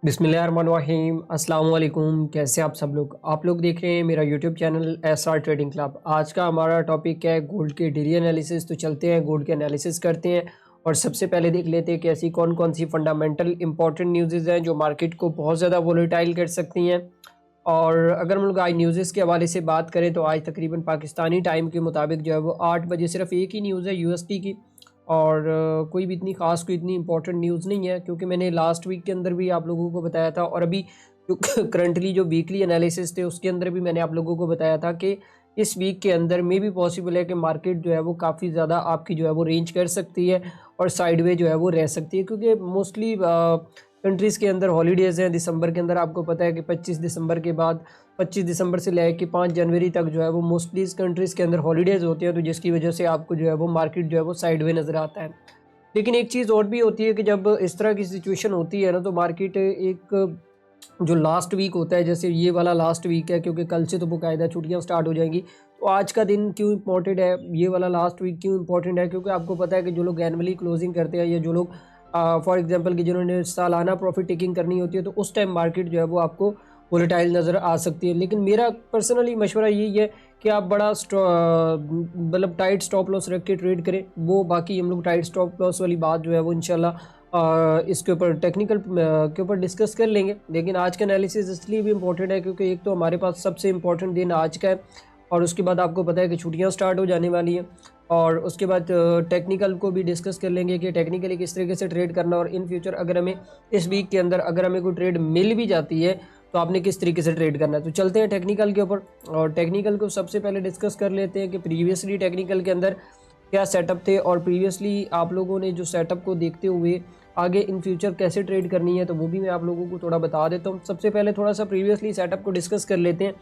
बिस्मिल्लाहिर्रहमानिर्रहीम अस्सलाम वालेकुम। कैसे आप लोग देख रहे हैं मेरा YouTube channel SR trading club. आज का हमारा टॉपिक है गोल्ड के डेली एनालिसिस। तो चलते हैं गोल्ड के एनालिसिस करते हैं और सबसे पहले देख लेते हैं कि ऐसी कौन कौन सी फंडामेंटल इंपॉर्टेंट न्यूज़ हैं जो मार्केट को बहुत ज़्यादा वोलेटाइल कर सकती हैं। और अगर हम लोग आज न्यूज़ के हवाले से बात करें तो आज तकरीबन पाकिस्तानी टाइम के मुताबिक जो है वो 8 बजे सिर्फ एक ही न्यूज़ है यूएसडी की। और कोई भी इतनी ख़ास कोई इतनी इंपॉर्टेंट न्यूज़ नहीं है, क्योंकि मैंने लास्ट वीक के अंदर भी आप लोगों को बताया था और अभी जो करंटली जो वीकली एनालिसिस थे उसके अंदर भी मैंने आप लोगों को बताया था कि इस वीक के अंदर में भी पॉसिबल है कि मार्केट जो है वो काफ़ी ज़्यादा आपकी जो है वो रेंज कर सकती है और साइडवे जो है वो रह सकती है, क्योंकि मोस्टली कंट्रीज़ के अंदर हॉलीडेज़ हैं दिसंबर के अंदर। आपको पता है कि 25 दिसंबर के बाद 25 दिसंबर से लेकर 5 जनवरी तक जो है वो मोस्टली इस कंट्रीज़ के अंदर हॉलीडेज़ होते हैं, तो जिसकी वजह से आपको जो है वो मार्केट जो है वो साइडवे नज़र आता है। लेकिन एक चीज़ और भी होती है कि जब इस तरह की सिचुएशन होती है ना, तो मार्केट एक जो लास्ट वीक होता है, जैसे ये वाला लास्ट वीक है, क्योंकि कल से तो बाकायदा छुट्टियां स्टार्ट हो जाएंगी। तो आज का दिन क्यों इंपॉर्टेंट है, ये वाला लास्ट वीक क्यों इंपॉर्टेंट है, क्योंकि आपको पता है कि जो लोग एनुअली क्लोजिंग करते हैं या जो लोग फॉर एग्जांपल कि जिन्होंने सालाना प्रॉफिट टेकिंग करनी होती है, तो उस टाइम मार्केट जो है वो आपको वोलेटाइल नज़र आ सकती है। लेकिन मेरा पर्सनली मशवरा यही है कि आप बड़ा मतलब टाइट स्टॉप लॉस रख के ट्रेड करें। वो बाकी हम लोग टाइट स्टॉप लॉस वाली बात जो है वो इंशाल्लाह इसके ऊपर टेक्निकल के ऊपर डिस्कस कर लेंगे। लेकिन आज का एनालिसिस इसलिए भी इम्पोर्टेंट है क्योंकि एक तो हमारे पास सबसे इम्पोर्टेंट दिन आज का है और उसके बाद आपको पता है कि छुट्टियां स्टार्ट हो जाने वाली हैं। और उसके बाद टेक्निकल को भी डिस्कस कर लेंगे कि टेक्निकली किस तरीके से ट्रेड करना, और इन फ्यूचर अगर हमें इस वीक के अंदर अगर हमें कोई ट्रेड मिल भी जाती है तो आपने किस तरीके से ट्रेड करना है। तो चलते हैं टेक्निकल के ऊपर और टेक्निकल को सबसे पहले डिस्कस कर लेते हैं कि प्रीवियसली टेक्निकल के अंदर क्या सेटअप थे और प्रीवियसली आप लोगों ने जो सेटअप को देखते हुए आगे इन फ्यूचर कैसे ट्रेड करनी है, तो वो भी मैं आप लोगों को थोड़ा बता देता हूँ। सबसे पहले थोड़ा सा प्रीवियसली सेटअप को डिस्कस कर लेते हैं।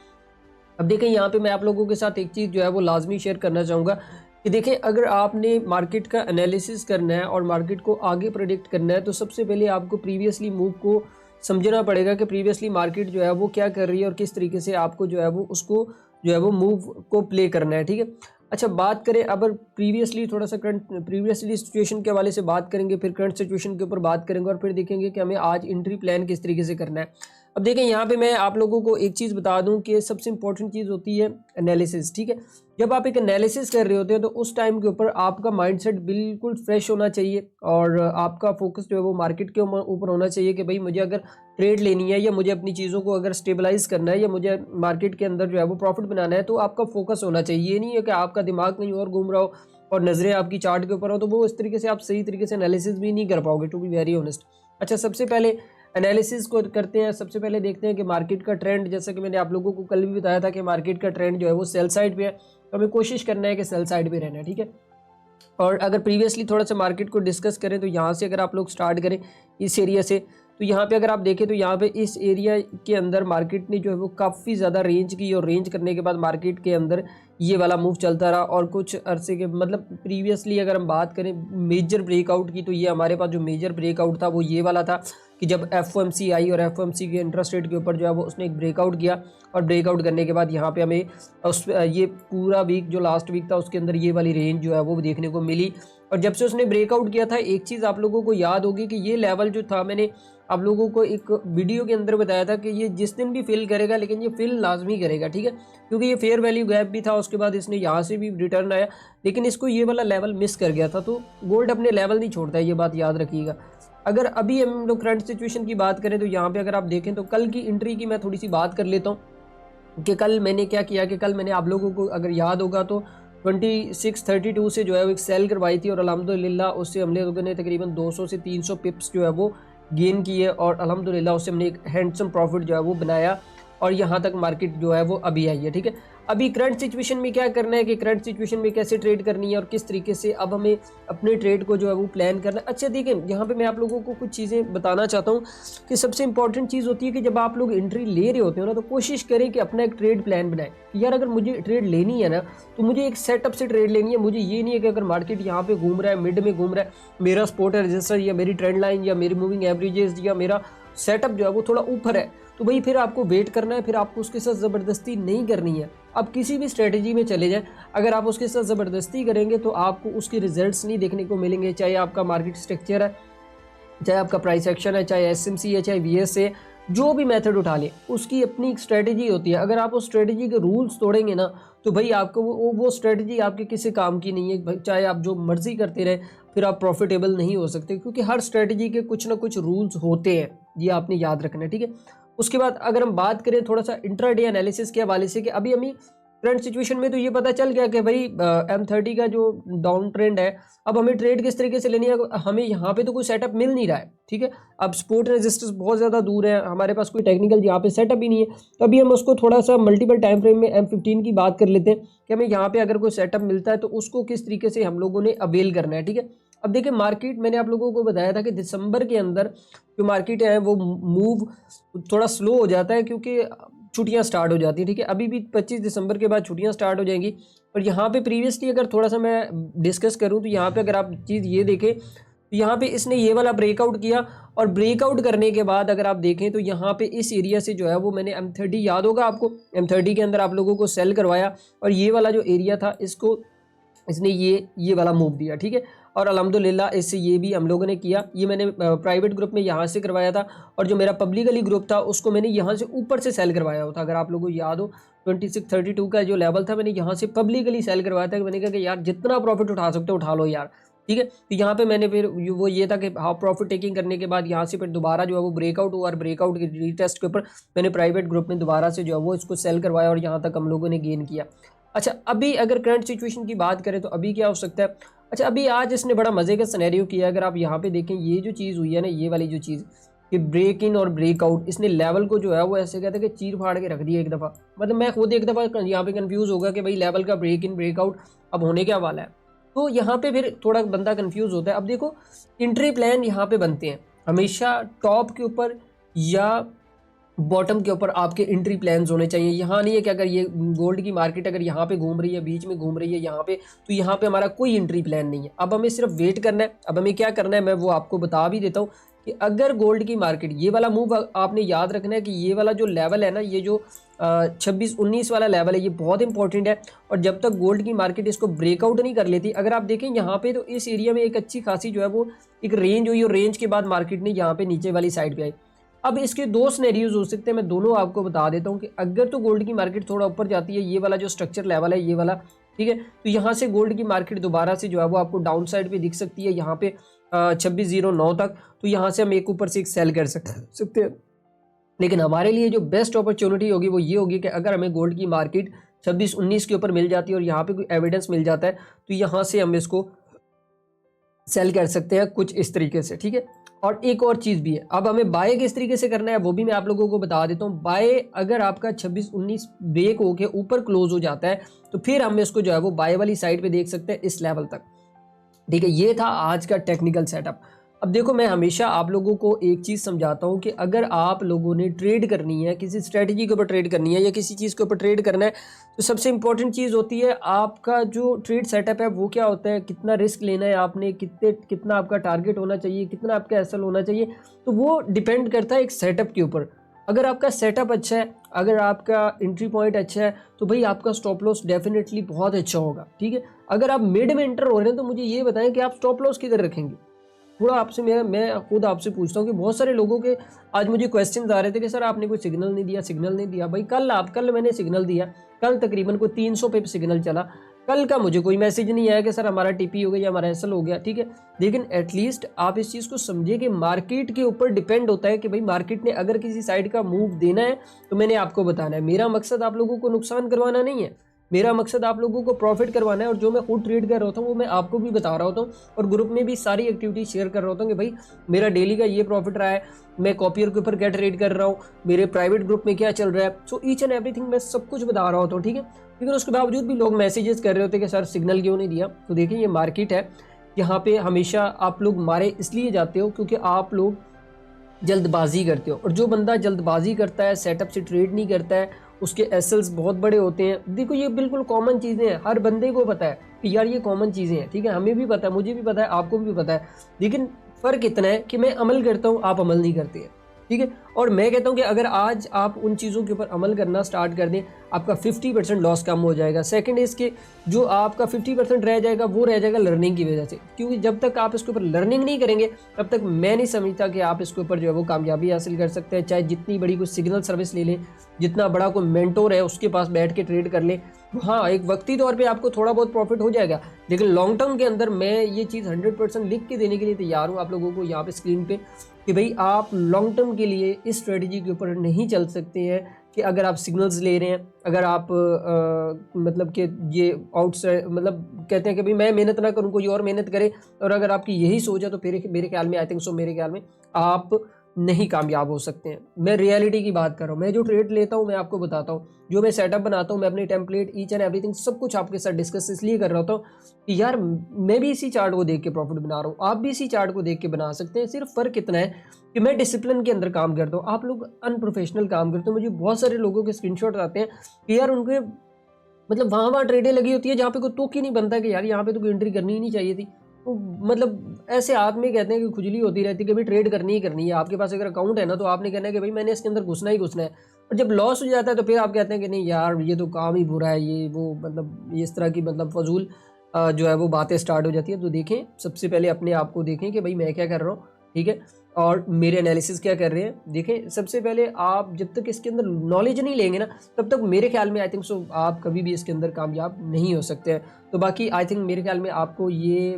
अब देखें यहाँ पे मैं आप लोगों के साथ एक चीज़ जो है वो लाजमी शेयर करना चाहूँगा कि देखें, अगर आपने मार्केट का एनालिसिस करना है और मार्केट को आगे प्रेडिक्ट करना है तो सबसे पहले आपको प्रीवियसली मूव को समझना पड़ेगा कि प्रीवियसली मार्केट जो है वो क्या कर रही है और किस तरीके से आपको जो है वो उसको जो है वो मूव को प्ले करना है। ठीक है, अच्छा बात करें अब प्रीवियसली थोड़ा सा करंट प्रीवियसली सिचुएशन के हवाले से बात करेंगे, फिर करंट सिचुएशन के ऊपर बात करेंगे और फिर देखेंगे कि हमें आज एंट्री प्लान किस तरीके से करना है। अब देखें यहाँ पे मैं आप लोगों को एक चीज़ बता दूं कि सबसे इंपॉर्टेंट चीज़ होती है एनालिसिस। ठीक है, जब आप एक एनालिसिस कर रहे होते हैं तो उस टाइम के ऊपर आपका माइंडसेट बिल्कुल फ्रेश होना चाहिए और आपका फोकस जो है वो मार्केट के ऊपर होना चाहिए कि भाई मुझे अगर ट्रेड लेनी है या मुझे अपनी चीज़ों को अगर स्टेबलाइज करना है या मुझे मार्केट के अंदर जो है वो प्रॉफिट बनाना है, तो आपका फोकस होना चाहिए। ये नहीं है कि आपका दिमाग कहीं और घूम रहा हो और नज़रें आपकी चार्ट के ऊपर हो, तो वो इस तरीके से आप सही तरीके से एनालिसिस भी नहीं कर पाओगे, टू बी वेरी ऑनेस्ट। अच्छा, सबसे पहले एनालिसिस को करते हैं। सबसे पहले देखते हैं कि मार्केट का ट्रेंड, जैसा कि मैंने आप लोगों को कल भी बताया था कि मार्केट का ट्रेंड जो है वो सेल साइड पे है, तो हमें कोशिश करना है कि सेल साइड पे रहना है। ठीक है, और अगर प्रीवियसली थोड़ा सा मार्केट को डिस्कस करें तो यहाँ से अगर आप लोग स्टार्ट करें इस एरिया से, तो यहाँ पे अगर आप देखें तो यहाँ पे इस एरिया के अंदर मार्केट ने जो है वो काफ़ी ज़्यादा रेंज की और रेंज करने के बाद मार्केट के अंदर ये वाला मूव चलता रहा और कुछ अरसे के मतलब प्रीवियसली अगर हम बात करें मेजर ब्रेकआउट की, तो ये हमारे पास जो मेजर ब्रेकआउट था वो ये वाला था कि जब एफओएमसी आई और एफओएमसी के इंटरेस्ट रेट के ऊपर जो है वो उसने एक ब्रेकआउट किया और ब्रेकआउट करने के बाद यहाँ पे हमें ये पूरा वीक जो लास्ट वीक था उसके अंदर ये वाली रेंज जो है वो देखने को मिली। और जब से उसने ब्रेकआउट किया था, एक चीज़ आप लोगों को याद होगी कि ये लेवल जो था, मैंने आप लोगों को एक वीडियो के अंदर बताया था कि ये जिस दिन भी फिल करेगा, लेकिन ये फिल लाजमी करेगा। ठीक है, क्योंकि ये फेयर वैल्यू गैप भी था, उसके बाद इसने यहाँ से भी रिटर्न आया, लेकिन इसको ये वाला लेवल मिस कर गया था। तो गोल्ड अपने लेवल नहीं छोड़ता है, ये बात याद रखिएगा। अगर अभी हम लोग करंट सिचुएशन की बात करें तो यहाँ पे अगर आप देखें तो कल की एंट्री की मैं थोड़ी सी बात कर लेता हूँ कि कल मैंने क्या किया कि कल मैंने आप लोगों को अगर याद होगा तो 2632 से जो है वो एक सेल करवाई थी और अल्हम्दुलिल्लाह उससे हम लोगों ने तकरीबन 200 से 300 पिप्स जो है वो गेन किए और अल्हम्दुलिल्लाह उससे हमने एक हैंडसम प्रॉफिट जो है वो बनाया और यहाँ तक मार्केट जो है वो अभी आई है। ठीक है, अभी करंट सिचुएशन में क्या करना है कि करंट सिचुएशन में कैसे ट्रेड करनी है और किस तरीके से अब हमें अपने ट्रेड को जो है वो प्लान करना है। अच्छा देखिए, यहाँ पे मैं आप लोगों को कुछ चीज़ें बताना चाहता हूँ कि सबसे इंपॉर्टेंट चीज़ होती है कि जब आप लोग एंट्री ले रहे होते हो ना, तो कोशिश करें कि अपना एक ट्रेड प्लान बनाएं। यार अगर मुझे ट्रेड लेनी है ना, तो मुझे एक सेटअप से ट्रेड लेनी है। मुझे ये नहीं है कि अगर मार्केट यहाँ पे घूम रहा है, मिड में घूम रहा है, मेरा स्पॉट रजिस्टर या मेरी ट्रेंड लाइन या मेरी मूविंग एवरेजेस या मेरा सेटअप जो है वो थोड़ा ऊपर है, तो भाई फिर आपको वेट करना है, फिर आपको उसके साथ ज़बरदस्ती नहीं करनी है। आप किसी भी स्ट्रेटजी में चले जाएं, अगर आप उसके साथ ज़बरदस्ती करेंगे तो आपको उसके रिजल्ट्स नहीं देखने को मिलेंगे, चाहे आपका मार्केट स्ट्रक्चर है चाहे आपका प्राइस एक्शन है, चाहे एसएमसी है, चाहे वीएस है, जो भी मेथड उठा लें उसकी अपनी एक स्ट्रेटेजी होती है। अगर आप उस स्ट्रेटेजी के रूल्स तोड़ेंगे ना तो भाई आपको वो स्ट्रेटेजी आपके किसी काम की नहीं है। चाहे आप जो मर्जी करते रहे फिर आप प्रॉफिटेबल नहीं हो सकते, क्योंकि हर स्ट्रेटेजी के कुछ ना कुछ रूल्स होते हैं, ये आपने याद रखना है, ठीक है। उसके बाद अगर हम बात करें थोड़ा सा इंट्राडे एनालिसिस के हवाले से, कि अभी हमें करंट सिचुएशन में तो ये पता चल गया कि भाई M30 का जो डाउन ट्रेंड है, अब हमें ट्रेड किस तरीके से लेनी है, हमें यहाँ पे तो कोई सेटअप मिल नहीं रहा है, ठीक है। अब सपोर्ट रेजिस्टेंस बहुत ज़्यादा दूर है, हमारे पास कोई टेक्निकल यहाँ पे सेटअप ही नहीं है। तो अभी हम उसको थोड़ा सा मल्टीपल टाइम फ्रेम में M15 की बात कर लेते हैं कि हमें यहाँ पे अगर कोई सेटअप मिलता है तो उसको किस तरीके से हम लोगों ने अवेल करना है, ठीक है। अब देखिए मार्केट, मैंने आप लोगों को बताया था कि दिसंबर के अंदर जो मार्केट है वो मूव थोड़ा स्लो हो जाता है, क्योंकि छुट्टियां स्टार्ट हो जाती हैं, ठीक है। अभी भी 25 दिसंबर के बाद छुट्टियां स्टार्ट हो जाएंगी। और यहाँ पे प्रीवियसली अगर थोड़ा सा मैं डिस्कस करूँ तो यहाँ पे अगर आप चीज़ ये देखें तो यहाँ पे इसने ये वाला ब्रेकआउट किया, और ब्रेकआउट करने के बाद अगर आप देखें तो यहाँ पे इस एरिया से जो है वो मैंने M30, याद होगा आपको, M30 के अंदर आप लोगों को सेल करवाया, और ये वाला जो एरिया था इसको इसने ये वाला मूव दिया, ठीक है। और अल्हम्दुलिल्लाह इससे ये भी हम लोगों ने किया। ये मैंने प्राइवेट ग्रुप में यहाँ से करवाया था, और जो मेरा पब्लिकली ग्रुप था उसको मैंने यहाँ से ऊपर से सेल करवाया होता। अगर आप लोगों को याद हो 2632 का जो लेवल था, मैंने यहाँ से पब्लिकली सेल करवाया था। मैंने कहा कि यार जितना प्रॉफिट उठा सकते हो उठा लो यार, ठीक है। तो यहाँ पे मैंने फिर वो ये था कि हाफ प्रॉफिट टेकिंग करने के बाद यहाँ से फिर दोबारा जो है वो ब्रेकआउट हुआ, और ब्रेकआउट के रीटेस्ट के ऊपर मैंने प्राइवेट ग्रुप में दोबारा से जो है वो इसको सेल करवाया, और यहाँ तक हम लोगों ने गेन किया। अच्छा, अभी अगर करंट सिचुएशन की बात करें तो अभी क्या हो सकता है। अच्छा, अभी आज इसने बड़ा मज़े का सिनेरियो किया। अगर आप यहाँ पे देखें, ये जो चीज़ हुई है ना, ये वाली जो चीज़ कि ब्रेक इन और ब्रेकआउट, इसने लेवल को जो है वो ऐसे कहते हैं कि चीर फाड़ के रख दिया एक दफ़ा। मतलब मैं खुद एक दफ़ा यहाँ पे कंफ्यूज होगा कि भाई लेवल का ब्रेक इन ब्रेकआउट अब होने क्या वाला है। तो यहाँ पे फिर थोड़ा बंदा कंफ्यूज होता है। अब देखो एंट्री प्लान यहाँ पे बनते हैं हमेशा टॉप के ऊपर या बॉटम के ऊपर आपके एंट्री प्लान्स होने चाहिए। यहाँ नहीं है कि अगर ये गोल्ड की मार्केट अगर यहाँ पे घूम रही है, बीच में घूम रही है यहाँ पे, तो यहाँ पे हमारा कोई एंट्री प्लान नहीं है। अब हमें सिर्फ वेट करना है। अब हमें क्या करना है मैं वो आपको बता भी देता हूँ कि अगर गोल्ड की मार्केट ये वाला मूव, आपने याद रखना है कि ये वाला जो लेवल है ना, ये जो 26-19 वाला लेवल है, ये बहुत इंपॉर्टेंट है। और जब तक गोल्ड की मार्केट इसको ब्रेकआउट नहीं कर लेती, अगर आप देखें यहाँ पे तो इस एरिया में एक अच्छी खासी जो है वो एक रेंज हुई, और रेंज के बाद मार्केट ने यहाँ पे नीचे वाली साइड पे आई। अब इसके दो सिनेरियोज हो सकते हैं, मैं दोनों आपको बता देता हूँ कि अगर तो गोल्ड की मार्केट थोड़ा ऊपर जाती है, ये वाला जो स्ट्रक्चर लेवल है ये वाला, ठीक है, तो यहाँ से गोल्ड की मार्केट दोबारा से जो है वो आपको डाउन साइड पे दिख सकती है, यहाँ पे 2609 तक। तो यहाँ से हम एक ऊपर से एक सेल कर सकते हैं। लेकिन हमारे लिए जो बेस्ट अपॉर्चुनिटी होगी वो ये होगी कि अगर हमें गोल्ड की मार्केट 26-19 के ऊपर मिल जाती है और यहाँ पे कोई एविडेंस मिल जाता है, तो यहाँ से हम इसको सेल कर सकते हैं कुछ इस तरीके से, ठीक है। और एक और चीज़ भी है, अब हमें बाय किस तरीके से करना है वो भी मैं आप लोगों को बता देता हूँ। बाय अगर आपका 26-19 ब्रेक होके ऊपर क्लोज हो जाता है तो फिर हम इसको जो है वो बाय वाली साइड पे देख सकते हैं इस लेवल तक, ठीक है। ये था आज का टेक्निकल सेटअप। अब देखो मैं हमेशा आप लोगों को एक चीज़ समझाता हूँ कि अगर आप लोगों ने ट्रेड करनी है, किसी स्ट्रेटजी के ऊपर ट्रेड करनी है या किसी चीज़ के ऊपर ट्रेड करना है, तो सबसे इंपॉर्टेंट चीज़ होती है आपका जो ट्रेड सेटअप है वो क्या होता है, कितना रिस्क लेना है आपने, कितना आपका टारगेट होना चाहिए, कितना आपका एसएल होना चाहिए। तो वो डिपेंड करता है एक सेटअप के ऊपर। अगर आपका सेटअप अच्छा है, अगर आपका एंट्री पॉइंट अच्छा है, तो भाई आपका स्टॉप लॉस डेफिनेटली बहुत अच्छा होगा, ठीक है। अगर आप मिड में एंटर हो रहे हैं तो मुझे ये बताएं कि आप स्टॉप लॉस किधर रखेंगे। थोड़ा आपसे मैं खुद आपसे पूछता हूँ कि बहुत सारे लोगों के आज मुझे क्वेश्चंस आ रहे थे कि सर आपने कोई सिग्नल नहीं दिया, सिग्नल नहीं दिया। भाई कल मैंने सिग्नल दिया, कल तकरीबन कोई 300 पे सिग्नल चला। कल का मुझे कोई मैसेज नहीं आया कि सर हमारा टीपी हो गया या हमारा एसएल हो गया, ठीक है। लेकिन एटलीस्ट आप इस चीज़ को समझिए कि मार्केट के ऊपर डिपेंड होता है कि भाई मार्केट ने अगर किसी साइड का मूव देना है तो मैंने आपको बताना है। मेरा मकसद आप लोगों को नुकसान करवाना नहीं है, मेरा मकसद आप लोगों को प्रॉफिट करवाना है। और जो मैं खुद ट्रेड कर रहा होता हूँ वो मैं आपको भी बता रहा होता हूँ, और ग्रुप में भी सारी एक्टिविटी शेयर कर रहा होता हूँ कि भाई मेरा डेली का ये प्रॉफिट रहा है, मैं कॉपियर के ऊपर क्या ट्रेड कर रहा हूँ, मेरे प्राइवेट ग्रुप में क्या चल रहा है। सो ईच एंड एवरीथिंग मैं सब कुछ बता रहा होता हूँ, ठीक है। लेकिन उसके बावजूद भी लोग मैसेजेस कर रहे होते कि सर सिग्नल क्यों नहीं दिया। तो देखिए ये मार्केट है, यहाँ पे हमेशा आप लोग मारे इसलिए जाते हो क्योंकि आप लोग जल्दबाजी करते हो। और जो बंदा जल्दबाजी करता है, सेटअप से ट्रेड नहीं करता है, उसके एसएल्स बहुत बड़े होते हैं। देखो ये बिल्कुल कॉमन चीज़ें हैं, हर बंदे को पता है कि यार ये कॉमन चीज़ें हैं, ठीक है। हमें भी पता है, मुझे भी पता है, आपको भी पता है। लेकिन फ़र्क इतना है कि मैं अमल करता हूँ, आप अमल नहीं करते हैं। ठीक है। और मैं कहता हूँ कि अगर आज आप उन चीज़ों के ऊपर अमल करना स्टार्ट कर दें, आपका 50% लॉस कम हो जाएगा। सेकंड इज़ कि जो आपका 50% रह जाएगा वो रह जाएगा लर्निंग की वजह से, क्योंकि जब तक आप इसके ऊपर लर्निंग नहीं करेंगे तब तक मैं नहीं समझता कि आप इसके ऊपर जो है वो कामयाबी हासिल कर सकते हैं। चाहे जितनी बड़ी कोई सिग्नल सर्विस ले लें, जितना बड़ा कोई मेंटोर है उसके पास बैठ के ट्रेड कर लें, हाँ एक वक्ती तौर पे आपको थोड़ा बहुत प्रॉफिट हो जाएगा, लेकिन लॉन्ग टर्म के अंदर मैं ये चीज़ 100% लिख के देने के लिए तैयार हूँ आप लोगों को यहाँ पे स्क्रीन पे, कि भाई आप लॉन्ग टर्म के लिए इस स्ट्रेटजी के ऊपर नहीं चल सकते हैं कि अगर आप सिग्नल्स ले रहे हैं, अगर आप मतलब कि ये आउटसाइड मतलब कहते हैं कि भाई मैं मेहनत ना करूं कोई और मेहनत करे, और अगर आपकी यही सोच है तो फिर मेरे ख्याल में आई थिंक सो मेरे ख्याल में आप नहीं कामयाब हो सकते हैं। मैं रियलिटी की बात कर रहा हूँ, मैं जो ट्रेड लेता हूँ मैं आपको बताता हूँ, जो मैं सेटअप बनाता हूँ, मैं अपने टेम्पलेट ईच एंड एवरीथिंग सब कुछ आपके साथ डिस्कस इसलिए कर रहा होता हूँ कि यार मैं भी इसी चार्ट को देख के प्रॉफिट बना रहा हूँ, आप भी इसी चार्ट को देख के बना सकते हैं। सिर्फ फ़र्क इतना है कि मैं डिसिप्लिन के अंदर काम करता हूँ, आप लोग अनप्रोफेशनल काम करते हो। मुझे बहुत सारे लोगों के स्क्रीनशॉट आते हैं कि यार उनके मतलब वहाँ ट्रेडें लगी होती है जहाँ पे कोई तुक ही नहीं बनता कि यार यहाँ पे तो कोई एंट्री करनी ही नहीं चाहिए थी। तो मतलब ऐसे हाथ में कहते हैं कि खुजली होती रहती है कि भाई ट्रेड करनी ही करनी है। आपके पास अगर अकाउंट है ना तो आपने कहना है कि भाई मैंने इसके अंदर घुसना ही घुसना है, और जब लॉस हो जाता है तो फिर आप कहते हैं कि नहीं यार ये तो काम ही बुरा है, ये वो मतलब इस तरह की मतलब फजूल जो है वो बातें स्टार्ट हो जाती है। तो देखें, सबसे पहले अपने आप को देखें कि भाई मैं क्या कर रहा हूँ, ठीक है, और मेरे एनालिसिस क्या कर रहे हैं। देखें, सबसे पहले आप जब तक इसके अंदर नॉलेज नहीं लेंगे ना तब तक मेरे ख्याल में आई थिंक सो आप कभी भी इसके अंदर कामयाब नहीं हो सकते हैं। तो बाकी आई थिंक मेरे ख्याल में आपको ये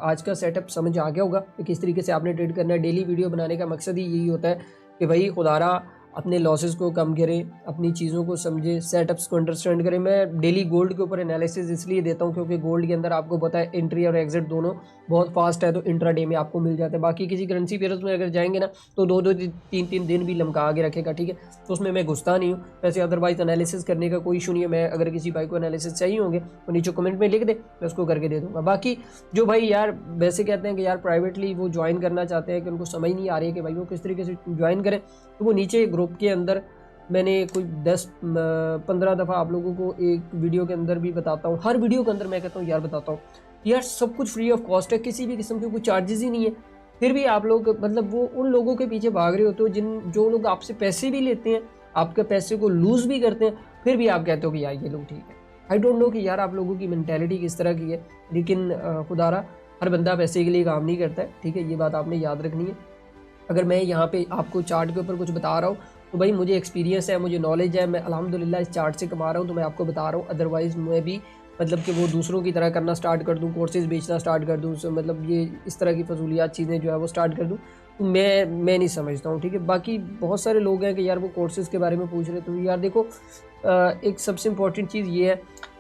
आज का सेटअप समझ आ गया होगा कि किस तरीके से आपने ट्रेड करना है। डेली वीडियो बनाने का मकसद ही यही होता है कि भाई खुदारा अपने लॉसेस को कम करें, अपनी चीज़ों को समझें, सेटअप्स को अंडरस्टैंड करें। मैं डेली गोल्ड के ऊपर एनालिसिस इसलिए देता हूँ क्योंकि गोल्ड के अंदर आपको पता है एंट्री और एग्जिट दोनों बहुत फास्ट है, तो इंट्राडे में आपको मिल जाता है। बाकी किसी करेंसी पेयर्स में अगर जाएंगे ना तो 2-2 3-3 दिन भी लमका आगे रखेगा, ठीक है, तो उसमें मैं घुसता नहीं हूँ। वैसे अदरवाइज एनालिसिस करने का कोई इशू नहीं है। मैं अगर किसी भाई को एनालिसिस चाहिए होंगे तो नीचे कमेंट में लिख दे, मैं उसको करके दे दूँगा। बाकी जो भाई यार वैसे कहते हैं कि यार प्राइवेटली वो ज्वाइन करना चाहते हैं कि उनको समझ नहीं आ रही है कि भाई वो किस तरीके से ज्वाइन करें, तो वो नीचे ग्रुप के अंदर मैंने कोई 10-15 दफ़ा आप लोगों को एक वीडियो के अंदर भी बताता हूँ। हर वीडियो के अंदर मैं कहता हूँ यार बताता हूँ यार सब कुछ फ्री ऑफ कॉस्ट है, किसी भी किस्म के कोई चार्जेस ही नहीं है। फिर भी आप लोग मतलब वो उन लोगों के पीछे भाग रहे होते हो जो लोग आपसे पैसे भी लेते हैं, आपके पैसे को लूज़ भी करते हैं, फिर भी आप कहते हो कि यार ये लोग ठीक है। आई डोंट नो कि यार आप लोगों की मेंटेलिटी किस तरह की है, लेकिन खुदारा हर बंदा पैसे के लिए काम नहीं करता है, ठीक है, ये बात आपने याद रखनी है। अगर मैं यहाँ पे आपको चार्ट के ऊपर कुछ बता रहा हूँ तो भाई मुझे एक्सपीरियंस है, मुझे नॉलेज है, मैं अल्हम्दुलिल्लाह इस चार्ट से कमा रहा हूँ तो मैं आपको बता रहा हूँ। अदरवाइज़ मैं भी मतलब कि वो दूसरों की तरह करना स्टार्ट कर दूँ, कोर्सेज़ बेचना स्टार्ट कर दूँ, मतलब ये इस तरह की फजूलियात चीज़ें जो है वो स्टार्ट कर दूँ, तो मैं नहीं समझता हूँ, ठीक है। बाकी बहुत सारे लोग हैं कि यार वो कोर्सेज़ के बारे में पूछ रहे, तो यार देखो एक सबसे इम्पॉर्टेंट चीज़ ये है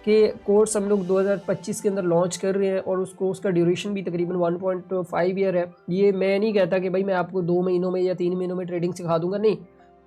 कि कोर्स हम लोग 2025 के अंदर लॉन्च कर रहे हैं और उस कोर्स का ड्यूरेशन भी तकरीबन 1.5 ईयर है। ये मैं नहीं कहता कि भाई मैं आपको 2 महीनों में या 3 महीनों में ट्रेडिंग सिखा दूंगा, नहीं,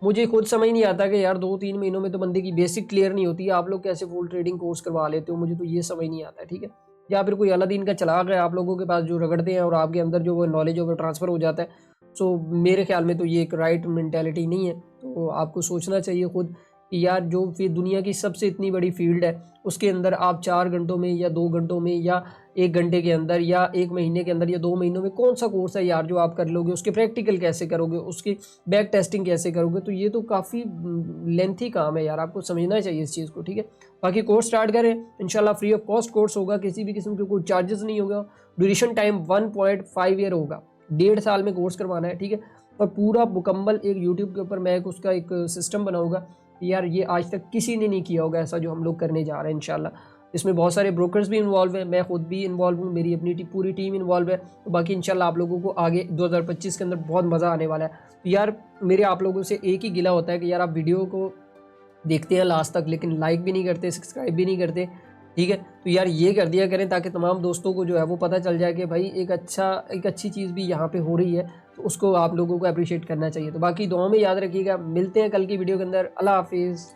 मुझे खुद समझ नहीं आता कि यार 2-3 महीनों में तो बंदे की बेसिक क्लियर नहीं होती है, आप लोग कैसे फुल ट्रेडिंग कोर्स करवा लेते हो, मुझे तो ये समझ नहीं आता है, ठीक है। या फिर कोई अलादीन का चलाक है आप लोगों के पास जो रगड़ते हैं और आपके अंदर जो वो नॉलेज है वो ट्रांसफ़र हो जाता है। सो मेरे ख्याल में तो ये एक राइट मेंटालिटी नहीं है। तो आपको सोचना चाहिए खुद कि यार जो फिर दुनिया की सबसे इतनी बड़ी फील्ड है उसके अंदर आप 4 घंटों में या 2 घंटों में या 1 घंटे के अंदर या 1 महीने के अंदर या 2 महीनों में कौन सा कोर्स है यार जो आप कर लोगे, उसके प्रैक्टिकल कैसे करोगे, उसकी बैक टेस्टिंग कैसे करोगे, तो ये तो काफ़ी लेंथी काम है यार, आपको समझना चाहिए इस चीज़ को, ठीक है। बाकी कोर्स स्टार्ट करें इंशाल्लाह, फ्री ऑफ कॉस्ट कोर्स होगा, किसी भी किस्म के कोई चार्जेस नहीं होगा, ड्यूरेशन टाइम 1.5 ईयर होगा, 1.5 साल में कोर्स करवाना है, ठीक है। और पूरा मुकम्मल एक यूट्यूब के ऊपर मैं उसका एक सिस्टम बनाऊँगा, यार ये आज तक किसी ने नहीं किया होगा ऐसा जो हम लोग करने जा रहे हैं इंशाल्लाह। इसमें बहुत सारे ब्रोकर्स भी इन्वॉल्व हैं, मैं खुद भी इन्वॉल्व हूँ, मेरी अपनी पूरी टीम इन्वॉल्व है। तो बाकी इंशाल्लाह आप लोगों को आगे 2025 के अंदर बहुत मज़ा आने वाला है। तो यार मेरे आप लोगों से एक ही गिला होता है कि यार आप वीडियो को देखते हैं लास्ट तक लेकिन लाइक भी नहीं करते, सब्सक्राइब भी नहीं करते, ठीक है। तो यार ये कर दिया करें ताकि तमाम दोस्तों को जो है वो पता चल जाए कि भाई एक अच्छी चीज़ भी यहाँ पे हो रही है, तो उसको आप लोगों को अप्रिशिएट करना चाहिए। तो बाकी दुआओं में याद रखिएगा, मिलते हैं कल की वीडियो के अंदर। अल्लाह हाफिज़।